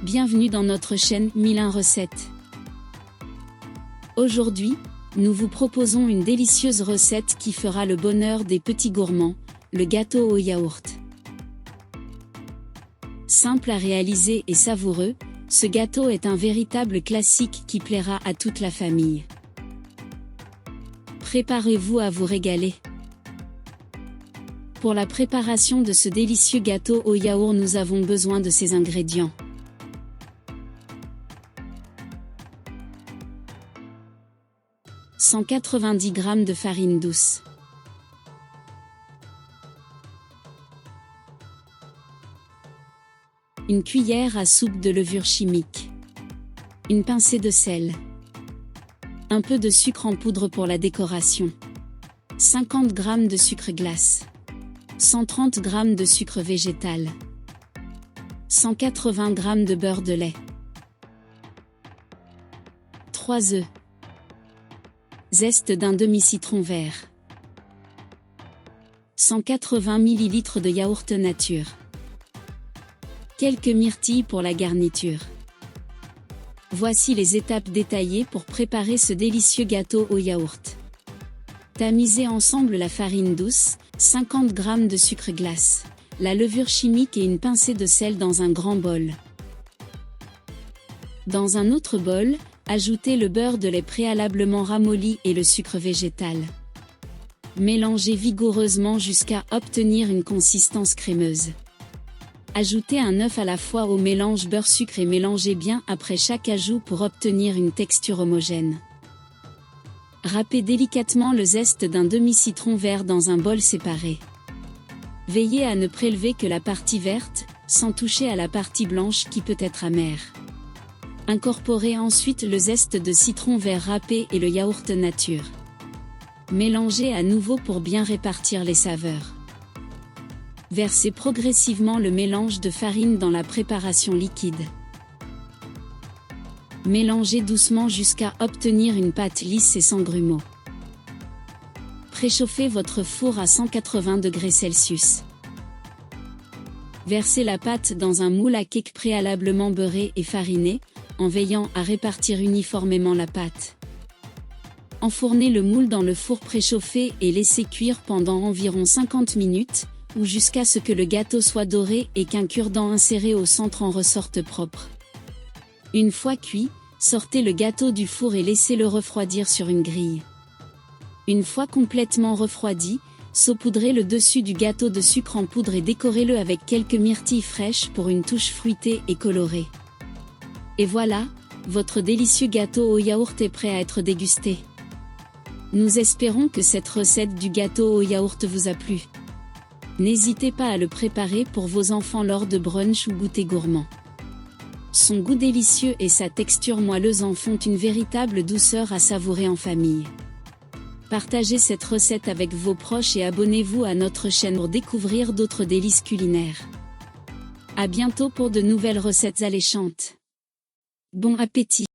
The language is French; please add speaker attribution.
Speaker 1: Bienvenue dans notre chaîne 1001 recettes. Aujourd'hui, nous vous proposons une délicieuse recette qui fera le bonheur des petits gourmands, le gâteau au yaourt. Simple à réaliser et savoureux, ce gâteau est un véritable classique qui plaira à toute la famille. Préparez-vous à vous régaler. Pour la préparation de ce délicieux gâteau au yaourt, nous avons besoin de ces ingrédients. 190 g de farine douce, une cuillère à soupe de levure chimique, une pincée de sel, un peu de sucre en poudre pour la décoration, 50 g de sucre glace, 130 g de sucre végétal, 180 g de beurre de lait, 3 œufs, zeste d'un demi-citron vert, 180 ml de yaourt nature, quelques myrtilles pour la garniture. Voici les étapes détaillées pour préparer ce délicieux gâteau au yaourt. Tamisez ensemble la farine douce, 50 g de sucre glace, la levure chimique et une pincée de sel dans un grand bol. Dans un autre bol, ajoutez le beurre de lait préalablement ramolli et le sucre végétal. Mélangez vigoureusement jusqu'à obtenir une consistance crémeuse. Ajoutez un œuf à la fois au mélange beurre-sucre et mélangez bien après chaque ajout pour obtenir une texture homogène. Râpez délicatement le zeste d'un demi-citron vert dans un bol séparé. Veillez à ne prélever que la partie verte, sans toucher à la partie blanche qui peut être amère. Incorporez ensuite le zeste de citron vert râpé et le yaourt nature. Mélangez à nouveau pour bien répartir les saveurs. Versez progressivement le mélange de farine dans la préparation liquide. Mélangez doucement jusqu'à obtenir une pâte lisse et sans grumeaux. Préchauffez votre four à 180 degrés Celsius. Versez la pâte dans un moule à cake préalablement beurré et fariné, en veillant à répartir uniformément la pâte. Enfournez le moule dans le four préchauffé et laissez cuire pendant environ 50 minutes, ou jusqu'à ce que le gâteau soit doré et qu'un cure-dent inséré au centre en ressorte propre. Une fois cuit, sortez le gâteau du four et laissez-le refroidir sur une grille. Une fois complètement refroidi, saupoudrez le dessus du gâteau de sucre en poudre et décorez-le avec quelques myrtilles fraîches pour une touche fruitée et colorée. Et voilà, votre délicieux gâteau au yaourt est prêt à être dégusté. Nous espérons que cette recette du gâteau au yaourt vous a plu. N'hésitez pas à le préparer pour vos enfants lors de brunch ou goûter gourmand. Son goût délicieux et sa texture moelleuse en font une véritable douceur à savourer en famille. Partagez cette recette avec vos proches et abonnez-vous à notre chaîne pour découvrir d'autres délices culinaires. À bientôt pour de nouvelles recettes alléchantes. Bon appétit!